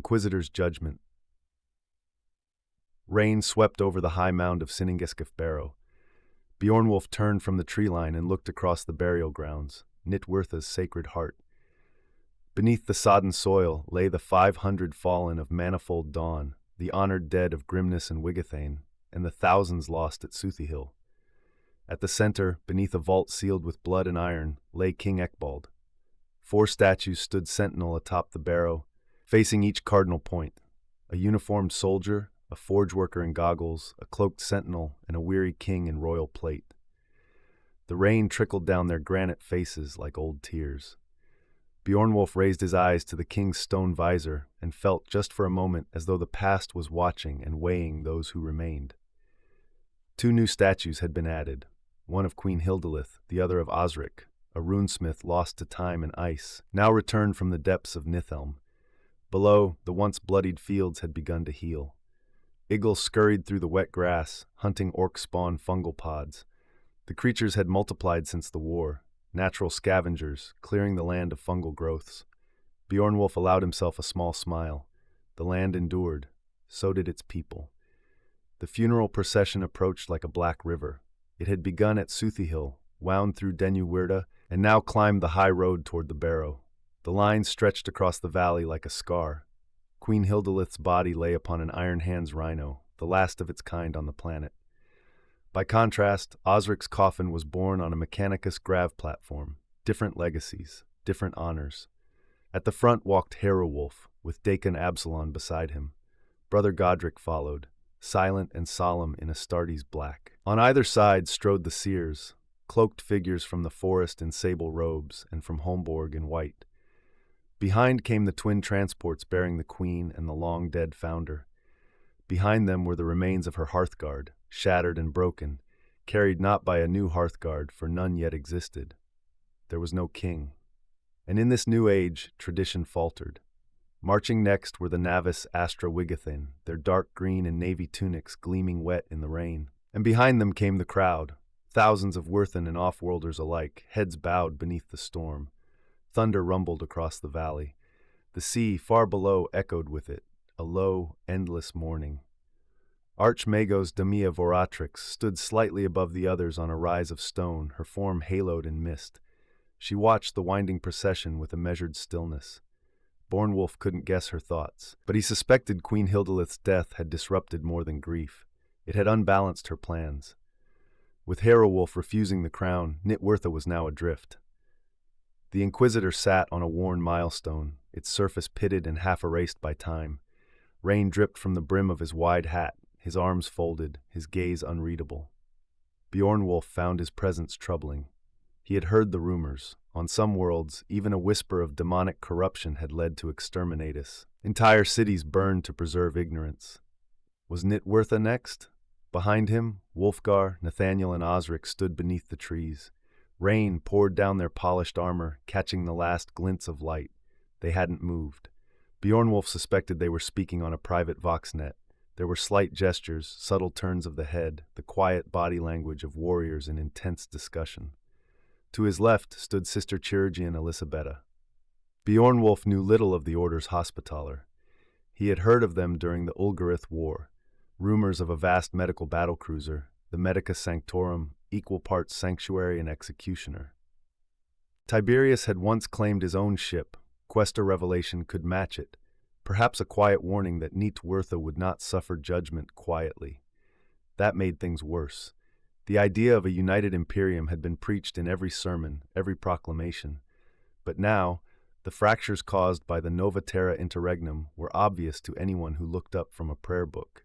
Inquisitors Judgement. Rain swept over the high mound of Hālgengas barrow. Beornwulf turned from the tree line and looked across the burial grounds, NihtWyrtha's sacred heart. Beneath the sodden soil lay the 500 fallen of manifold dawn, the honored dead of Grimness and Wigathane, and the thousands lost at Suthihill. At the center, beneath a vault sealed with blood and iron, lay King Ecbald. 4 statues stood sentinel atop the barrow, facing each cardinal point. A uniformed soldier, a forge worker in goggles, a cloaked sentinel, and a weary king in royal plate. The rain trickled down their granite faces like old tears. Beornwulf raised his eyes to the king's stone visor and felt just for a moment as though the past was watching and weighing those who remained. 2 new statues had been added, one of Queen Hildilith, the other of Osric, a runesmith lost to time and ice, now returned from the depths of Nithelm. Below, the once bloodied fields had begun to heal. Eagles scurried through the wet grass, hunting orc-spawn fungal pods. The creatures had multiplied since the war, natural scavengers, clearing the land of fungal growths. Beornwulf allowed himself a small smile. The land endured. So did its people. The funeral procession approached like a black river. It had begun at Suthihill, wound through NihtWyrtha, and now climbed the high road toward the barrow. The line stretched across the valley like a scar. Queen Hildilith's body lay upon an Iron Hands rhino, the last of its kind on the planet. By contrast, Osric's coffin was borne on a Mechanicus grav platform, different legacies, different honors. At the front walked Herewulf, with Dakin Absalon beside him. Brother Godric followed, silent and solemn in Astartes black. On either side strode the seers, cloaked figures from the forest in sable robes and from Holmborg in white. Behind came the twin transports bearing the queen and the long-dead founder. Behind them were the remains of her Hearthguard, shattered and broken, carried not by a new Hearthguard, for none yet existed. There was no king. And in this new age, tradition faltered. Marching next were the Navis Astra Wigathane, their dark green and navy tunics gleaming wet in the rain. And behind them came the crowd, thousands of Wirthan and off-worlders alike, heads bowed beneath the storm. Thunder rumbled across the valley. The sea, far below, echoed with it, a low, endless mourning. Archmagos Damia Voratrix stood slightly above the others on a rise of stone, her form haloed in mist. She watched the winding procession with a measured stillness. Beornwulf couldn't guess her thoughts, but he suspected Queen Hildilith's death had disrupted more than grief. It had unbalanced her plans. With Herewulf refusing the crown, NihtWyrtha was now adrift. The Inquisitor sat on a worn milestone, its surface pitted and half erased by time. Rain dripped from the brim of his wide hat, his arms folded, his gaze unreadable. Beornwulf found his presence troubling. He had heard the rumors. On some worlds, even a whisper of demonic corruption had led to exterminatus. Entire cities burned to preserve ignorance. Was NihtWyrtha next? Behind him, Wulfgar, Nathaniel, and Osric stood beneath the trees. Rain poured down their polished armor, catching the last glints of light. They hadn't moved. Beornwulf suspected they were speaking on a private voxnet. There were slight gestures, subtle turns of the head, the quiet body language of warriors in intense discussion. To his left stood Sister Chirurgian Elisabetta. Beornwulf knew little of the Order's Hospitaller. He had heard of them during the Ulgarith War, rumors of a vast medical battlecruiser, the Medica Sanctorum, equal parts sanctuary and executioner. Tiberius had once claimed his own ship. Questa Revelation could match it, perhaps a quiet warning that NihtWyrtha would not suffer judgment quietly. That made things worse. The idea of a united Imperium had been preached in every sermon, every proclamation. But now, the fractures caused by the Nova Terra Interregnum were obvious to anyone who looked up from a prayer book.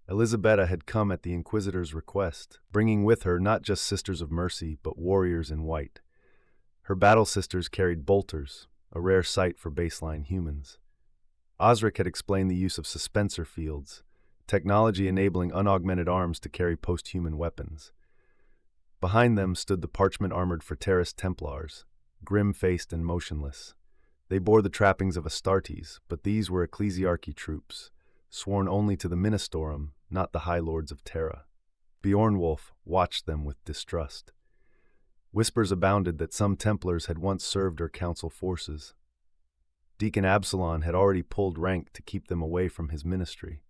Elisabetta had come at the Inquisitor's request, bringing with her not just Sisters of Mercy, but warriors in white. Her battle sisters carried bolters, a rare sight for baseline humans. Osric had explained the use of suspensor fields, technology enabling unaugmented arms to carry post-human weapons. Behind them stood the parchment-armored Frateris Templars, grim-faced and motionless. They bore the trappings of Astartes, but these were ecclesiarchy troops, sworn only to the Ministorum, not the High Lords of Terra. Beornwulf watched them with distrust. Whispers abounded that some Templars had once served her council forces. Deacon Absalon had already pulled rank to keep them away from his ministry.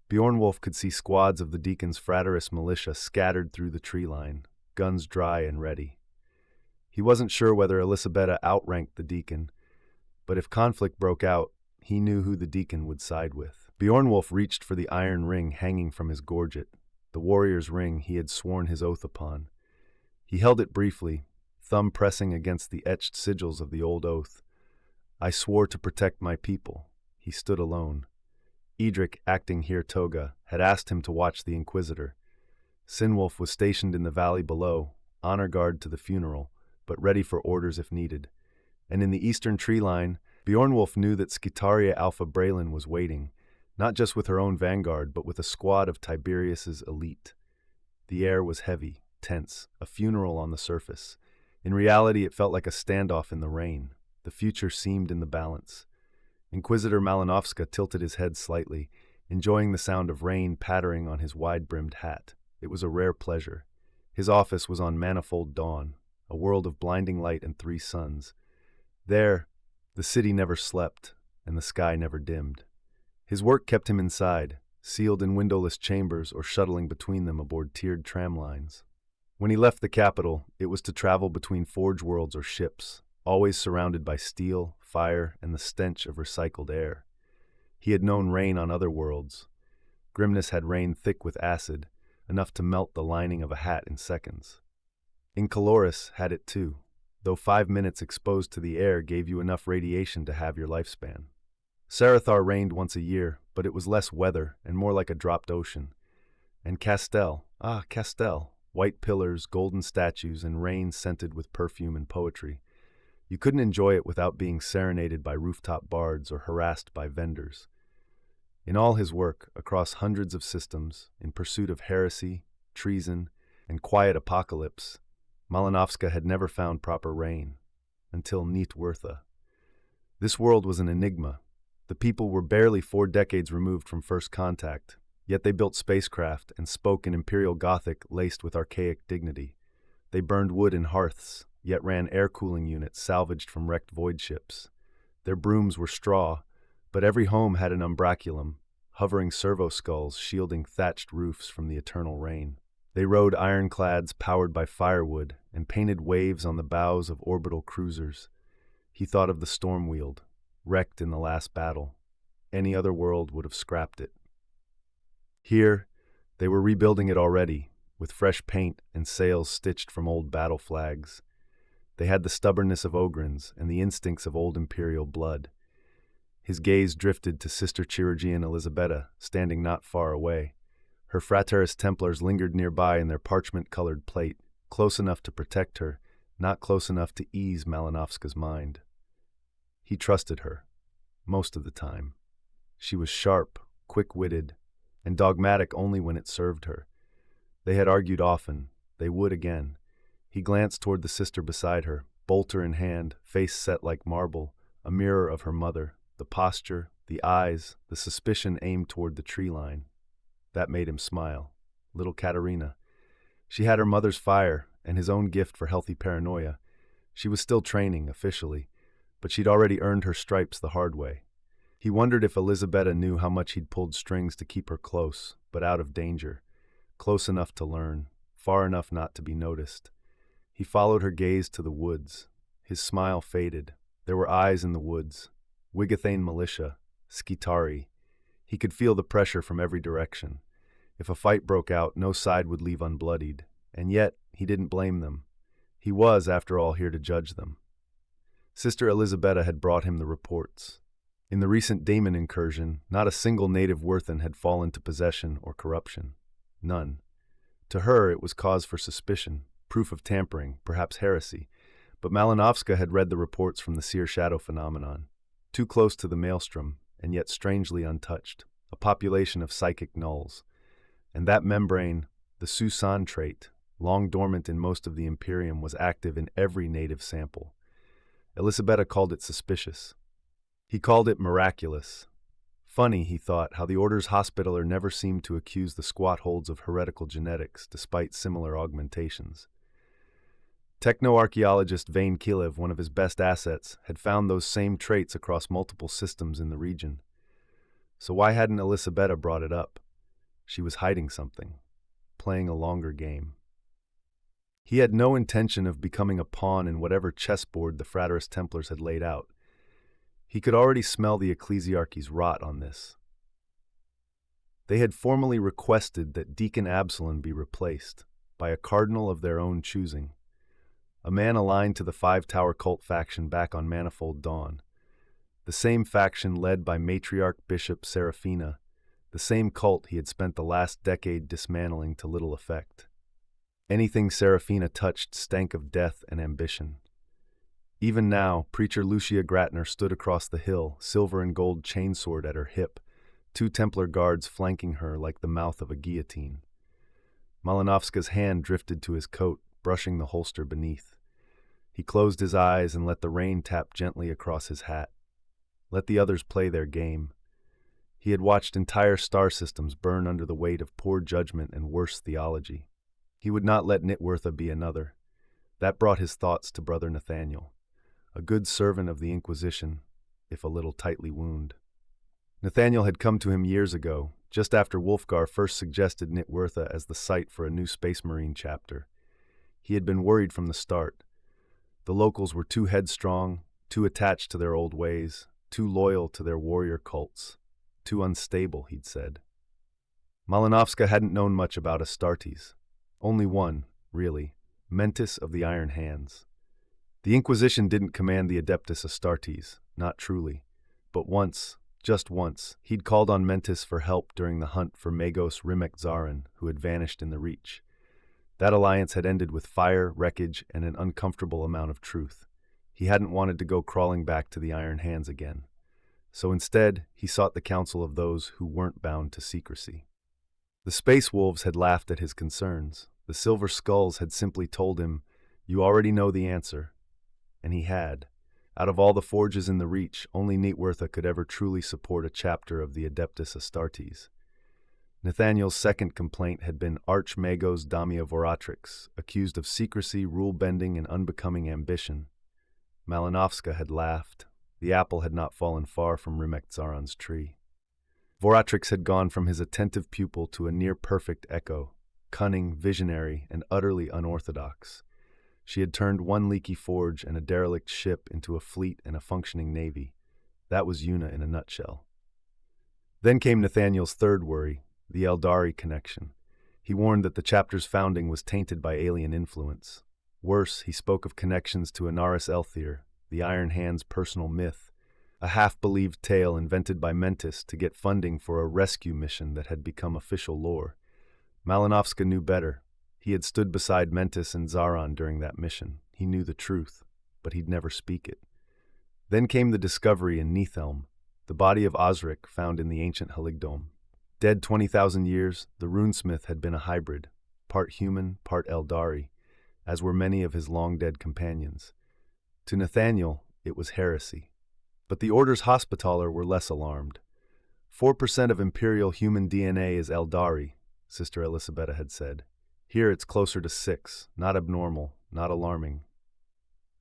Bjornwolf could see squads of the deacon's fraterist militia scattered through the tree line, guns dry and ready. He wasn't sure whether Elisabetta outranked the deacon, but if conflict broke out, he knew who the deacon would side with. Bjornwolf reached for the iron ring hanging from his gorget, the warrior's ring he had sworn his oath upon. He held it briefly, thumb pressing against the etched sigils of the old oath. I swore to protect my people. He stood alone. Edric, acting here toga, had asked him to watch the Inquisitor. Sinwolf was stationed in the valley below, honor guard to the funeral, but ready for orders if needed. And in the eastern tree line, Bjornwolf knew that Skitaria Alpha Braylin was waiting, not just with her own vanguard, but with a squad of Tiberius's elite. The air was heavy, tense, a funeral on the surface. In reality, it felt like a standoff in the rain. The future seemed in the balance. Inquisitor Malinovska tilted his head slightly, enjoying the sound of rain pattering on his wide-brimmed hat. It was a rare pleasure. His office was on Manifold Dawn, a world of blinding light and 3 suns. There, the city never slept, and the sky never dimmed. His work kept him inside, sealed in windowless chambers or shuttling between them aboard tiered tram lines. When he left the capital, it was to travel between forge worlds or ships, always surrounded by steel, fire, and the stench of recycled air. He had known rain on other worlds. Grimness had rain thick with acid, enough to melt the lining of a hat in seconds. Incoloris had it too, though 5 minutes exposed to the air gave you enough radiation to have your lifespan. Sarathar rained once a year, but it was less weather and more like a dropped ocean. And Castel, Castel, white pillars, golden statues, and rain scented with perfume and poetry. You couldn't enjoy it without being serenaded by rooftop bards or harassed by vendors. In all his work, across hundreds of systems, in pursuit of heresy, treason, and quiet apocalypse, Malinovska had never found proper rain, until NihtWyrtha. This world was an enigma. The people were barely 4 decades removed from first contact, yet they built spacecraft and spoke in Imperial Gothic laced with archaic dignity. They burned wood in hearths, yet ran air-cooling units salvaged from wrecked void ships. Their brooms were straw, but every home had an umbraculum, hovering servo-skulls shielding thatched roofs from the eternal rain. They rode ironclads powered by firewood and painted waves on the bows of orbital cruisers. He thought of the Stormwield, wrecked in the last battle. Any other world would have scrapped it. Here, they were rebuilding it already, with fresh paint and sails stitched from old battle flags. They had the stubbornness of Ogrins and the instincts of old imperial blood. His gaze drifted to Sister Chirurgian Elisabetta, standing not far away. Her Fraterist Templars lingered nearby in their parchment-colored plate, close enough to protect her, not close enough to ease Malinovska's mind. He trusted her, most of the time. She was sharp, quick-witted, and dogmatic only when it served her. They had argued often. They would again. He glanced toward the sister beside her, bolter in hand, face set like marble, a mirror of her mother, the posture, the eyes, the suspicion aimed toward the tree line. That made him smile. Little Katerina. She had her mother's fire and his own gift for healthy paranoia. She was still training, officially, but she'd already earned her stripes the hard way. He wondered if Elisabetta knew how much he'd pulled strings to keep her close, but out of danger. Close enough to learn, far enough not to be noticed. He followed her gaze to the woods. His smile faded. There were eyes in the woods. Wigathane militia. Skitari. He could feel the pressure from every direction. If a fight broke out, no side would leave unbloodied. And yet, he didn't blame them. He was, after all, here to judge them. Sister Elisabetta had brought him the reports. In the recent Daemon incursion, not a single native Wirthan had fallen to possession or corruption. None. To her, it was cause for suspicion, proof of tampering, perhaps heresy. But Malinovska had read the reports from the Seer Shadow phenomenon. Too close to the maelstrom, and yet strangely untouched. A population of psychic nulls. And that membrane, the Susan trait, long dormant in most of the Imperium, was active in every native sample. Elisabetta called it suspicious. He called it miraculous. Funny, he thought, how the Order's Hospitaller never seemed to accuse the squat holds of heretical genetics, despite similar augmentations. Techno-archaeologist Vane Kilev, one of his best assets, had found those same traits across multiple systems in the region. So why hadn't Elisabetta brought it up? She was hiding something, playing a longer game. He had no intention of becoming a pawn in whatever chessboard the Fraterist Templars had laid out. He could already smell the ecclesiarchy's rot on this. They had formally requested that Deacon Absalom be replaced by a cardinal of their own choosing, a man aligned to the Five Tower cult faction back on Manifold Dawn, the same faction led by matriarch Bishop Seraphina, the same cult he had spent the last decade dismantling to little effect. Anything Seraphina touched stank of death and ambition. Even now, Preacher Lucia Gratner stood across the hill, silver and gold chainsword at her hip, 2 Templar guards flanking her like the mouth of a guillotine. Malinovska's hand drifted to his coat, brushing the holster beneath. He closed his eyes and let the rain tap gently across his hat. Let the others play their game. He had watched entire star systems burn under the weight of poor judgment and worse theology. He would not let NihtWyrtha be another. That brought his thoughts to Brother Nathaniel, a good servant of the Inquisition, if a little tightly wound. Nathaniel had come to him years ago, just after Wulfgar first suggested NihtWyrtha as the site for a new Space Marine chapter. He had been worried from the start. The locals were too headstrong, too attached to their old ways, too loyal to their warrior cults, too unstable, he'd said. Malinovska hadn't known much about Astartes. Only one, really, Mentis of the Iron Hands. The Inquisition didn't command the Adeptus Astartes, not truly. But once, just once, he'd called on Mentis for help during the hunt for Magos Rimek Zarin, who had vanished in the Reach. That alliance had ended with fire, wreckage, and an uncomfortable amount of truth. He hadn't wanted to go crawling back to the Iron Hands again. So instead, he sought the counsel of those who weren't bound to secrecy. The Space Wolves had laughed at his concerns. The Silver Skulls had simply told him, "You already know the answer." And he had. Out of all the forges in the Reach, only NihtWyrtha could ever truly support a chapter of the Adeptus Astartes. Nathaniel's second complaint had been Archmagos Damia Voratrix, accused of secrecy, rule-bending, and unbecoming ambition. Malinovska had laughed. The apple had not fallen far from Rimek Zaran's tree. Voratrix had gone from his attentive pupil to a near-perfect echo, cunning, visionary, and utterly unorthodox. She had turned one leaky forge and a derelict ship into a fleet and a functioning navy. That was Una in a nutshell. Then came Nathaniel's third worry, the Eldari connection. He warned that the chapter's founding was tainted by alien influence. Worse, he spoke of connections to Anaris Elthir, the Iron Hand's personal myth, a half-believed tale invented by Mentis to get funding for a rescue mission that had become official lore. Malinovska knew better. He had stood beside Mentis and Zaran during that mission. He knew the truth, but he'd never speak it. Then came the discovery in Nithelm, the body of Osric found in the ancient Hālgdom. Dead 20,000 years, the runesmith had been a hybrid, part human, part Eldari, as were many of his long-dead companions. To Nathaniel, it was heresy. But the Order's Hospitaller were less alarmed. 4% of Imperial human DNA is Eldari, Sister Elisabetta had said. Here it's closer to 6, not abnormal, not alarming.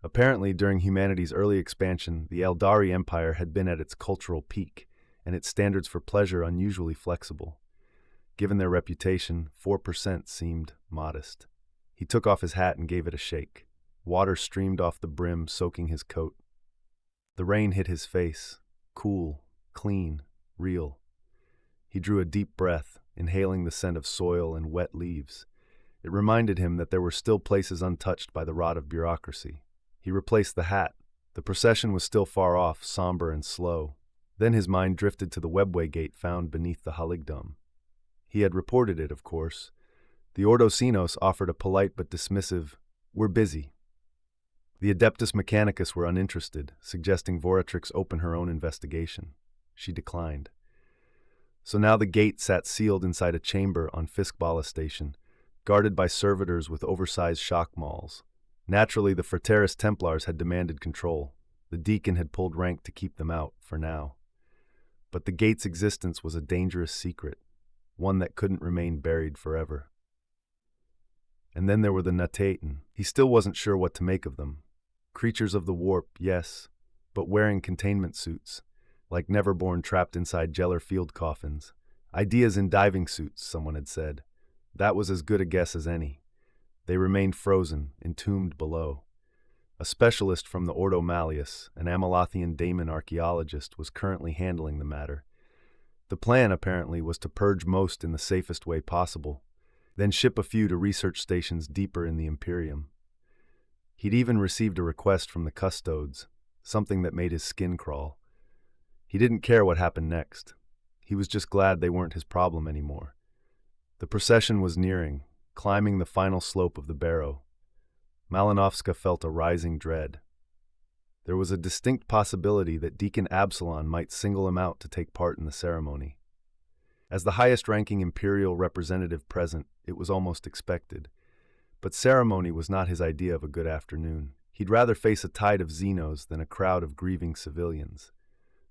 Apparently, during humanity's early expansion, the Eldari Empire had been at its cultural peak, and its standards for pleasure unusually flexible. Given their reputation, 4% seemed modest. He took off his hat and gave it a shake. Water streamed off the brim, soaking his coat. The rain hit his face, cool, clean, real. He drew a deep breath, inhaling the scent of soil and wet leaves. It reminded him that there were still places untouched by the rot of bureaucracy. He replaced the hat. The procession was still far off, somber and slow. Then his mind drifted to the webway gate found beneath the Hālgdom. He had reported it, of course. The Ordo Sinos offered a polite but dismissive, "We're busy." The Adeptus Mechanicus were uninterested, suggesting Voratrix open her own investigation. She declined. So now the gate sat sealed inside a chamber on Fiskbala Station, guarded by servitors with oversized shock mauls. Naturally, the Fraterist Templars had demanded control. The deacon had pulled rank to keep them out, for now. But the gate's existence was a dangerous secret, one that couldn't remain buried forever. And then there were the Nataten. He still wasn't sure what to make of them. Creatures of the warp, yes, but wearing containment suits, like Neverborn trapped inside Jeller field coffins. Ideas in diving suits, someone had said. That was as good a guess as any. They remained frozen, entombed below. A specialist from the Ordo Malleus, an Amalothian daemon archaeologist, was currently handling the matter. The plan, apparently, was to purge most in the safest way possible, then ship a few to research stations deeper in the Imperium. He'd even received a request from the custodes, something that made his skin crawl. He didn't care what happened next. He was just glad they weren't his problem anymore. The procession was nearing, climbing the final slope of the barrow. Malinovska felt a rising dread. There was a distinct possibility that Deacon Absalon might single him out to take part in the ceremony. As the highest-ranking imperial representative present, it was almost expected. But ceremony was not his idea of a good afternoon. He'd rather face a tide of Xenos than a crowd of grieving civilians.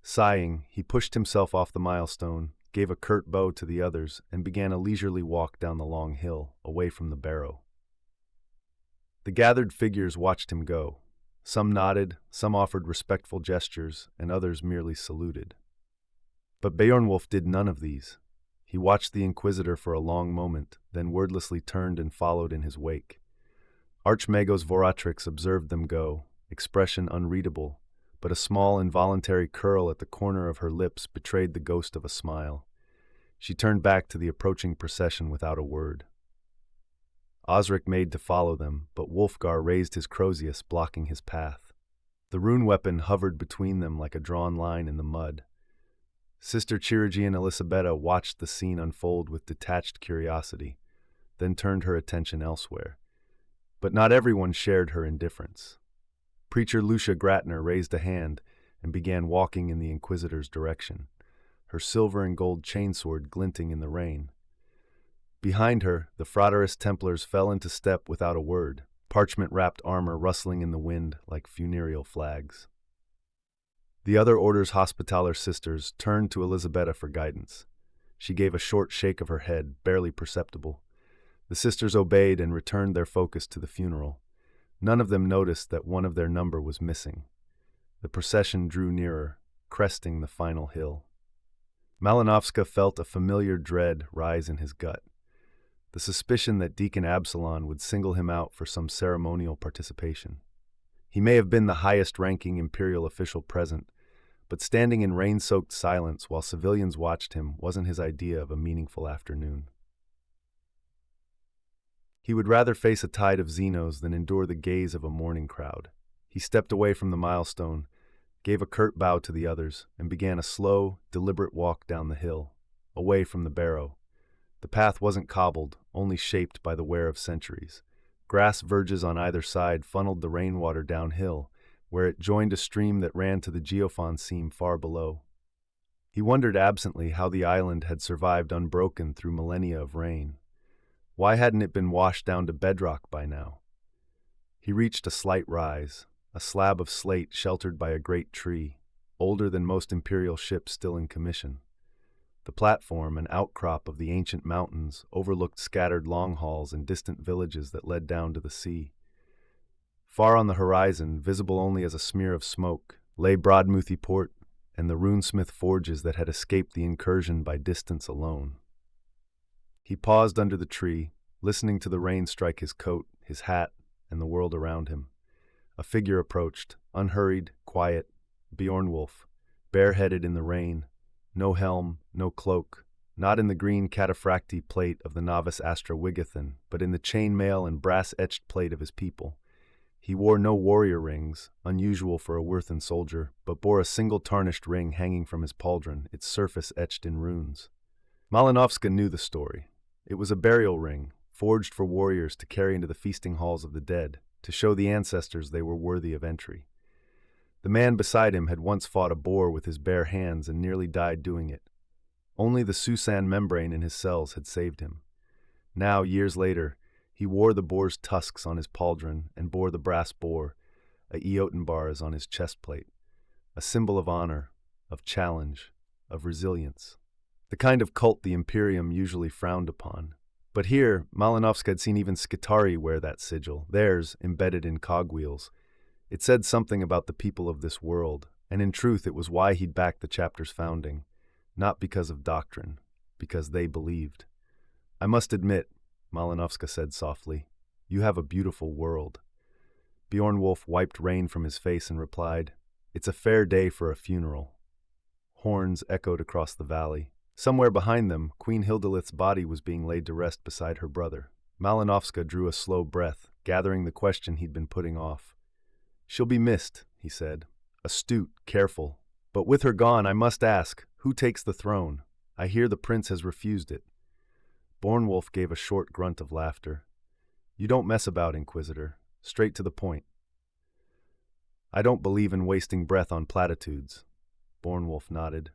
Sighing, he pushed himself off the milestone, gave a curt bow to the others, and began a leisurely walk down the long hill, away from the barrow. The gathered figures watched him go. Some nodded, some offered respectful gestures, and others merely saluted. But Beornwulf did none of these. He watched the Inquisitor for a long moment, then wordlessly turned and followed in his wake. Archmagos Voratrix observed them go, expression unreadable, but a small involuntary curl at the corner of her lips betrayed the ghost of a smile. She turned back to the approaching procession without a word. Osric made to follow them, but Wulfgar raised his Crozius, blocking his path. The rune weapon hovered between them like a drawn line in the mud. Sister Chirurgian Elisabetta watched the scene unfold with detached curiosity, then turned her attention elsewhere. But not everyone shared her indifference. Preacher Lucia Gratner raised a hand and began walking in the Inquisitor's direction, her silver and gold chainsword glinting in the rain. Behind her, the Fraterist Templars fell into step without a word, parchment-wrapped armor rustling in the wind like funereal flags. The other order's Hospitaller sisters turned to Elisabetta for guidance. She gave a short shake of her head, barely perceptible. The sisters obeyed and returned their focus to the funeral. None of them noticed that one of their number was missing. The procession drew nearer, cresting the final hill. Malinovska felt a familiar dread rise in his gut. The suspicion that Deacon Absalon would single him out for some ceremonial participation. He may have been the highest-ranking imperial official present, but standing in rain-soaked silence while civilians watched him wasn't his idea of a meaningful afternoon. He would rather face a tide of Xenos than endure the gaze of a mourning crowd. He stepped away from the milestone, gave a curt bow to the others, and began a slow, deliberate walk down the hill, away from the barrow. The path wasn't cobbled, only shaped by the wear of centuries. Grass verges on either side funneled the rainwater downhill, where it joined a stream that ran to the Geofon seam far below. He wondered absently how the island had survived unbroken through millennia of rain. Why hadn't it been washed down to bedrock by now? He reached a slight rise, a slab of slate sheltered by a great tree, older than most imperial ships still in commission. The platform, an outcrop of the ancient mountains, overlooked scattered longhalls and distant villages that led down to the sea. Far on the horizon, visible only as a smear of smoke, lay Broadmouthy Port and the runesmith forges that had escaped the incursion by distance alone. He paused under the tree, listening to the rain strike his coat, his hat, and the world around him. A figure approached, unhurried, quiet, Beornwulf, bareheaded in the rain, no helm, no cloak, not in the green cataphracti plate of the novice Astra Wigathan, but in the chainmail and brass-etched plate of his people. He wore no warrior rings, unusual for a Wirthan soldier, but bore a single tarnished ring hanging from his pauldron, its surface etched in runes. Malinovska knew the story. It was a burial ring, forged for warriors to carry into the feasting halls of the dead, to show the ancestors they were worthy of entry. The man beside him had once fought a boar with his bare hands and nearly died doing it. Only the Susan membrane in his cells had saved him. Now, years later, he wore the boar's tusks on his pauldron and bore the brass boar, a Eotenbars on his chestplate, a symbol of honor, of challenge, of resilience. The kind of cult the Imperium usually frowned upon, But here, Malinovska had seen even Skitari wear that sigil, theirs embedded in cogwheels. It said something about the people of this world, and in truth it was why he'd backed the chapter's founding. Not because of doctrine, because they believed. I must admit, Malinovska said softly, you have a beautiful world. Bjornwolf wiped rain from his face and replied, it's a fair day for a funeral. Horns echoed across the valley. Somewhere behind them, Queen Hildilith's body was being laid to rest beside her brother. Malinovska drew a slow breath, gathering the question he'd been putting off. She'll be missed, he said. Astute, careful. But with her gone, I must ask, who takes the throne? I hear the prince has refused it. Bjornwolf gave a short grunt of laughter. You don't mess about, Inquisitor. Straight to the point. I don't believe in wasting breath on platitudes. Bjornwolf nodded.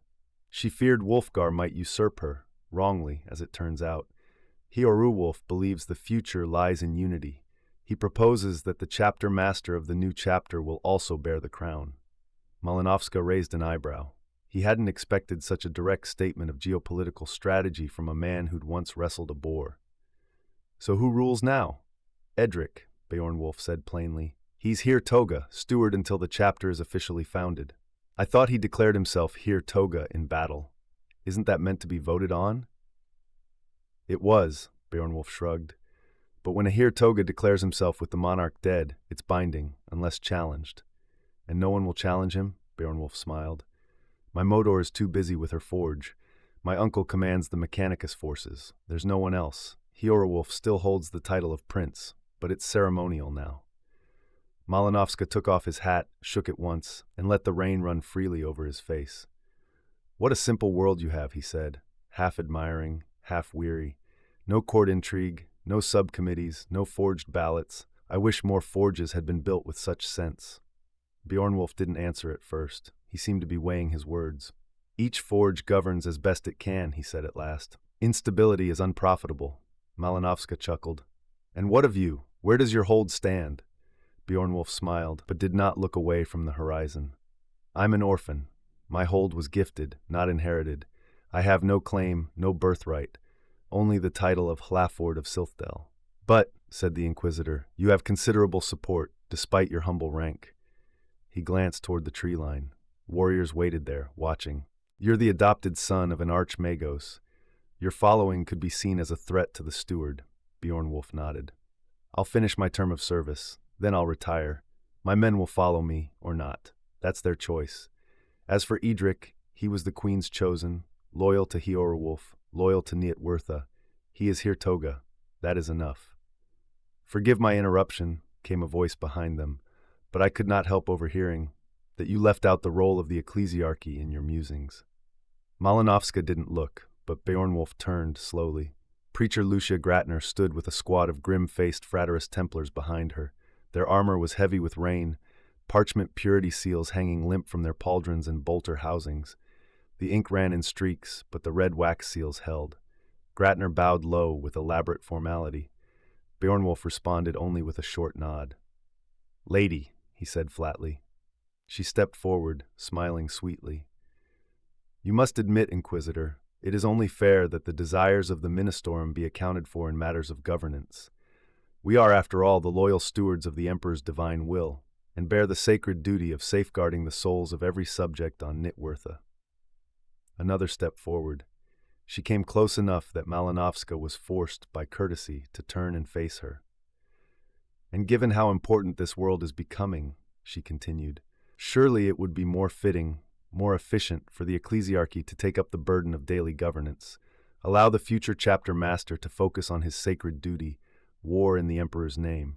She feared Wulfgar might usurp her, wrongly, as it turns out. Hiorulwolf believes the future lies in unity. He proposes that the chapter master of the new chapter will also bear the crown. Malinovska raised an eyebrow. He hadn't expected such a direct statement of geopolitical strategy from a man who'd once wrestled a boar. So who rules now? Edric, Bjornwolf said plainly. He's Heer Toga, steward until the chapter is officially founded. I thought he declared himself Heer Toga in battle. Isn't that meant to be voted on? It was, Bjornwolf shrugged. But when a Heer Toga declares himself with the monarch dead, it's binding, unless challenged. And no one will challenge him? Bjornwolf smiled. My Modor is too busy with her forge. My uncle commands the Mechanicus forces. There's no one else. Hiorulwolf still holds the title of prince, but it's ceremonial now. Malinovska took off his hat, shook it once, and let the rain run freely over his face. What a simple world you have, he said, half admiring, half weary. No court intrigue, no subcommittees, no forged ballots. I wish more forges had been built with such sense. Bjornwolf didn't answer at first. He seemed to be weighing his words. Each forge governs as best it can, he said at last. Instability is unprofitable. Malinovska chuckled. And what of you? Where does your hold stand? Bjornwolf smiled, but did not look away from the horizon. I'm an orphan. My hold was gifted, not inherited. I have no claim, no birthright, only the title of Hlaford of Silthdale. But, said the Inquisitor, you have considerable support, despite your humble rank. He glanced toward the tree line. Warriors waited there, watching. You're the adopted son of an archmagos. Your following could be seen as a threat to the steward. Bjornwolf nodded. I'll finish my term of service. Then I'll retire. My men will follow me, or not. That's their choice. As for Edric, he was the queen's chosen, loyal to Hiorulwolf, loyal to NihtWyrtha. He is Heer Toga. That is enough. Forgive my interruption, came a voice behind them, but I could not help overhearing that you left out the role of the ecclesiarchy in your musings. Malinovska didn't look, but Bjornwolf turned slowly. Preacher Lucia Gratner stood with a squad of grim-faced Fraterist Templars behind her. Their armor was heavy with rain, parchment purity seals hanging limp from their pauldrons and bolter housings. The ink ran in streaks, but the red wax seals held. Gratner bowed low with elaborate formality. Bjornwolf responded only with a short nod. Lady, he said flatly. She stepped forward, smiling sweetly. You must admit, Inquisitor, it is only fair that the desires of the Ministorum be accounted for in matters of governance. We are, after all, the loyal stewards of the Emperor's divine will, and bear the sacred duty of safeguarding the souls of every subject on NihtWyrtha. Another step forward. She came close enough that Malinovska was forced, by courtesy, to turn and face her. And given how important this world is becoming, she continued, surely it would be more fitting, more efficient for the ecclesiarchy to take up the burden of daily governance, allow the future chapter master to focus on his sacred duty, war in the Emperor's name.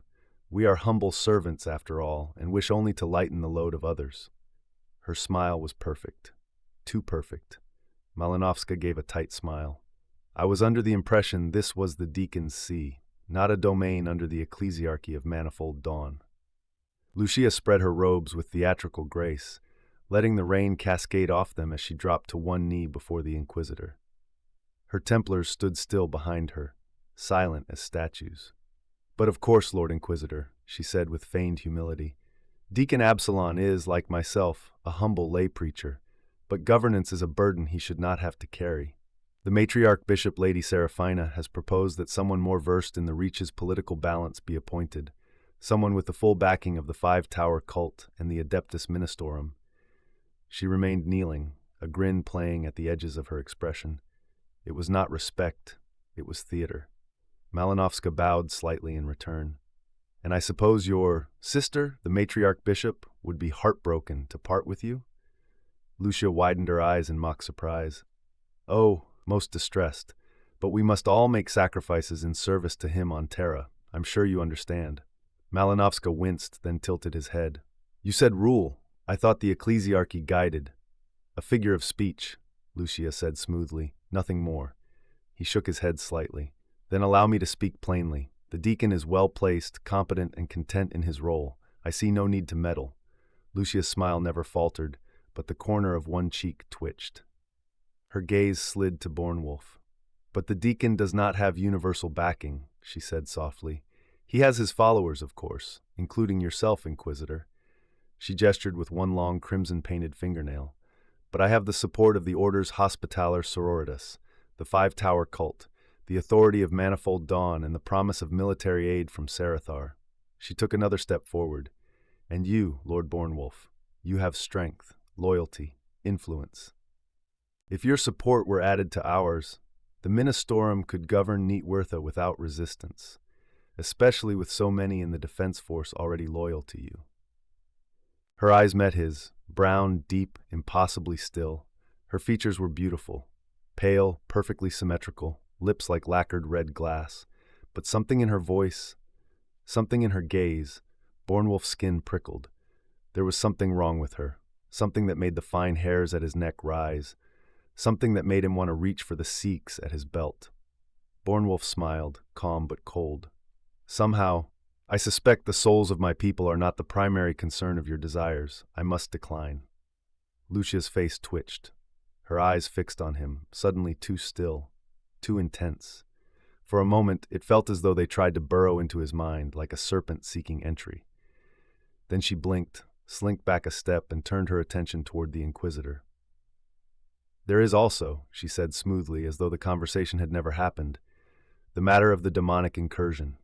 We are humble servants, after all, and wish only to lighten the load of others. Her smile was perfect. Too perfect. Malinovska gave a tight smile. I was under the impression this was the Deacon's See, not a domain under the ecclesiarchy of Manifold Dawn. Lucia spread her robes with theatrical grace, letting the rain cascade off them as she dropped to one knee before the Inquisitor. Her Templars stood still behind her, silent as statues. But of course, Lord Inquisitor, she said with feigned humility, Deacon Absalon is, like myself, a humble lay preacher, but governance is a burden he should not have to carry. The matriarch Bishop Lady Seraphina has proposed that someone more versed in the Reach's political balance be appointed, someone with the full backing of the Five-Tower cult and the Adeptus Ministorum. She remained kneeling, a grin playing at the edges of her expression. It was not respect, it was theater. Malinovska bowed slightly in return. And I suppose your sister, the matriarch bishop, would be heartbroken to part with you? Lucia widened her eyes in mock surprise. Oh, most distressed. But we must all make sacrifices in service to him on Terra. I'm sure you understand. Malinovska winced, then tilted his head. You said rule. I thought the ecclesiarchy guided. A figure of speech, Lucia said smoothly. Nothing more. He shook his head slightly. Then allow me to speak plainly. The deacon is well-placed, competent, and content in his role. I see no need to meddle. Lucia's smile never faltered, but the corner of one cheek twitched. Her gaze slid to Bornwolf. But the deacon does not have universal backing, she said softly. He has his followers, of course, including yourself, Inquisitor. She gestured with one long crimson-painted fingernail. But I have the support of the Order's Hospitaller Sororitas, the Five-Tower cult, the authority of Manifold Dawn, and the promise of military aid from Sarathar. She took another step forward. And you, Lord Bornwolf, you have strength, loyalty, influence. If your support were added to ours, the Ministorum could govern NihtWyrtha without resistance, especially with so many in the defense force already loyal to you. Her eyes met his, brown, deep, impossibly still. Her features were beautiful, pale, perfectly symmetrical, lips like lacquered red glass, but something in her voice, something in her gaze, Bornwolf's skin prickled. There was something wrong with her, something that made the fine hairs at his neck rise, something that made him want to reach for the Sikhs at his belt. Bornwolf smiled, calm but cold. Somehow, I suspect the souls of my people are not the primary concern of your desires. I must decline. Lucia's face twitched, her eyes fixed on him, suddenly too still, too intense. For a moment, it felt as though they tried to burrow into his mind like a serpent seeking entry. Then she blinked, slinked back a step, and turned her attention toward the Inquisitor. There is also, she said smoothly, as though the conversation had never happened, the matter of the demonic incursion.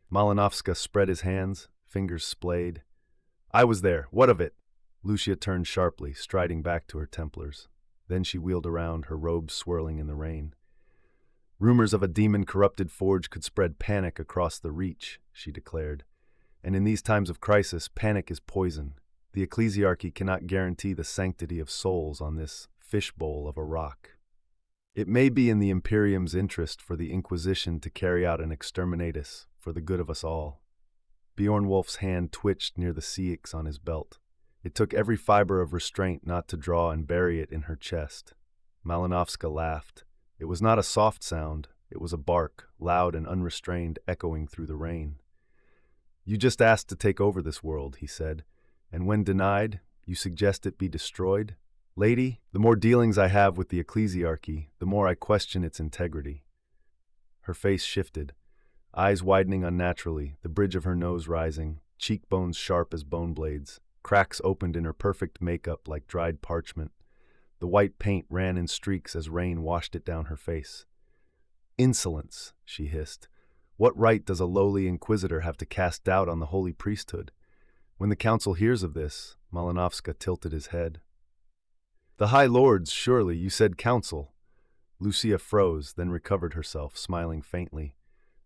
Malinovska spread his hands, fingers splayed. I was there. What of it? Lucia turned sharply, striding back to her Templars. Then she wheeled around, her robes swirling in the rain. Rumors of a demon-corrupted forge could spread panic across the Reach, she declared. And in these times of crisis, panic is poison. The ecclesiarchy cannot guarantee the sanctity of souls on this fishbowl of a rock. It may be in the Imperium's interest for the Inquisition to carry out an exterminatus for the good of us all. Bjornwolf's hand twitched near the Sikhs on his belt. It took every fiber of restraint not to draw and bury it in her chest. Malinovska laughed. It was not a soft sound, it was a bark, loud and unrestrained, echoing through the rain. You just asked to take over this world, he said, and when denied, you suggest it be destroyed? Lady, the more dealings I have with the ecclesiarchy, the more I question its integrity. Her face shifted, eyes widening unnaturally, the bridge of her nose rising, cheekbones sharp as bone blades, cracks opened in her perfect makeup like dried parchment. The white paint ran in streaks as rain washed it down her face. Insolence, she hissed. What right does a lowly inquisitor have to cast doubt on the holy priesthood? When the council hears of this, Malinovska tilted his head. The High Lords, surely, you said council. Lucia froze, then recovered herself, smiling faintly.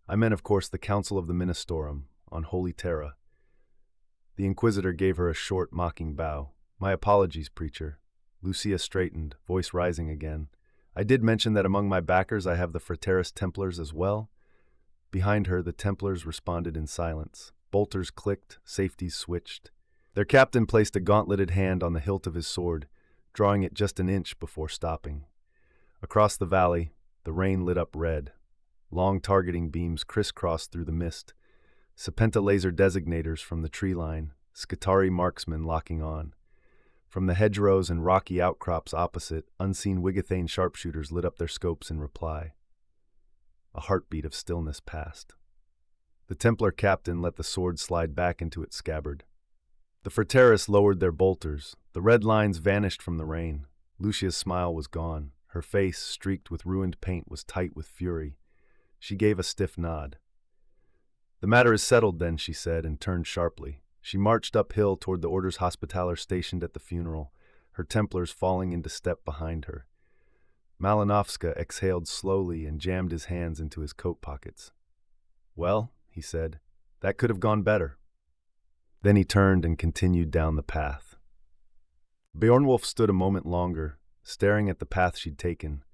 I meant, of course, the Council of the Ministorum, on Holy Terra. The Inquisitor gave her a short, mocking bow. My apologies, preacher. Lucia straightened, voice rising again. I did mention that among my backers I have the Frateris Templars as well. Behind her, the Templars responded in silence. Bolters clicked, safeties switched. Their captain placed a gauntleted hand on the hilt of his sword, drawing it just an inch before stopping. Across the valley, the rain lit up red. Long targeting beams crisscrossed through the mist. Serpenta laser designators from the tree line, Skitarii marksmen locking on. From the hedgerows and rocky outcrops opposite, unseen Wigathane sharpshooters lit up their scopes in reply. A heartbeat of stillness passed. The Templar captain let the sword slide back into its scabbard. The Frateris lowered their bolters. The red lines vanished from the rain. Lucia's smile was gone. Her face, streaked with ruined paint, was tight with fury. She gave a stiff nod. "The matter is settled, then," she said, and turned sharply. She marched uphill toward the Orders Hospitaller stationed at the funeral, her Templars falling into step behind her. Malinovska exhaled slowly and jammed his hands into his coat pockets. "Well," he said, "that could have gone better." Then he turned and continued down the path. Beornwulf stood a moment longer, staring at the path she'd taken,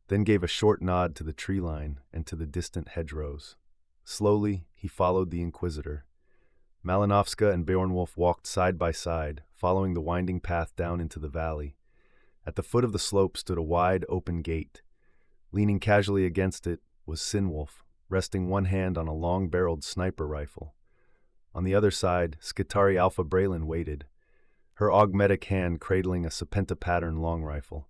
then gave a short nod to the tree line and to the distant hedgerows. Slowly, he followed the Inquisitor. Malinovska and Beornwulf walked side by side, following the winding path down into the valley. At the foot of the slope stood a wide, open gate. Leaning casually against it was Sinwulf, resting one hand on a long-barreled sniper rifle. On the other side, Skitari Alpha Braylin waited, her augmetic hand cradling a Serpenta-pattern long rifle.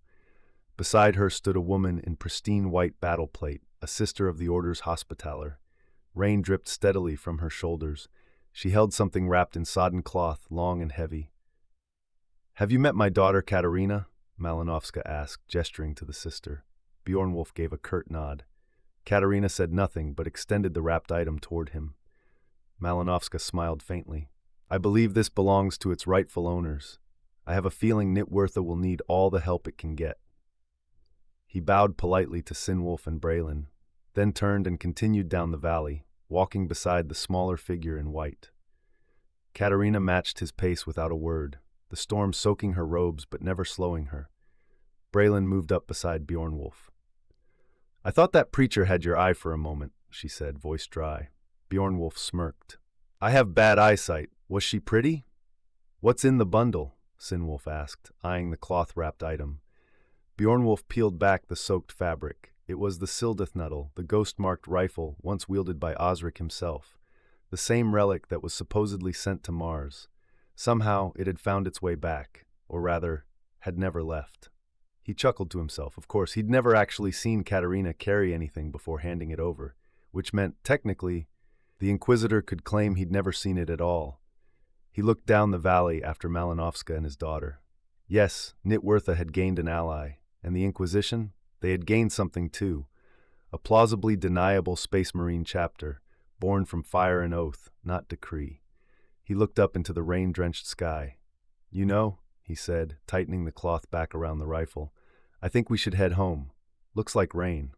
Beside her stood a woman in pristine white battle plate, a sister of the Orders Hospitaller. Rain dripped steadily from her shoulders. She held something wrapped in sodden cloth, long and heavy. "Have you met my daughter, Katerina?" Malinovska asked, gesturing to the sister. Beornwulf gave a curt nod. Katerina said nothing, but extended the wrapped item toward him. Malinovska smiled faintly. "I believe this belongs to its rightful owners. I have a feeling NihtWyrtha will need all the help it can get." He bowed politely to Sinwulf and Braylin, then turned and continued down the valley, walking beside the smaller figure in white. Katerina matched his pace without a word, the storm soaking her robes but never slowing her. Braylin moved up beside Beornwulf. "I thought that preacher had your eye for a moment," she said, voice dry. Beornwulf smirked. "I have bad eyesight. Was she pretty?" "What's in the bundle?" Sinwulf asked, eyeing the cloth-wrapped item. Beornwulf peeled back the soaked fabric. It was the Sildithnuttle, the ghost-marked rifle once wielded by Osric himself, the same relic that was supposedly sent to Mars. Somehow it had found its way back, or rather, had never left. He chuckled to himself. Of course, he'd never actually seen Katerina carry anything before handing it over, which meant, technically, the Inquisitor could claim he'd never seen it at all. He looked down the valley after Malinovska and his daughter. Yes, NihtWyrtha had gained an ally, and the Inquisition? They had gained something too. A plausibly deniable Space Marine chapter, born from fire and oath, not decree. He looked up into the rain-drenched sky. "You know," he said, tightening the cloth back around the rifle, "I think we should head home. Looks like rain."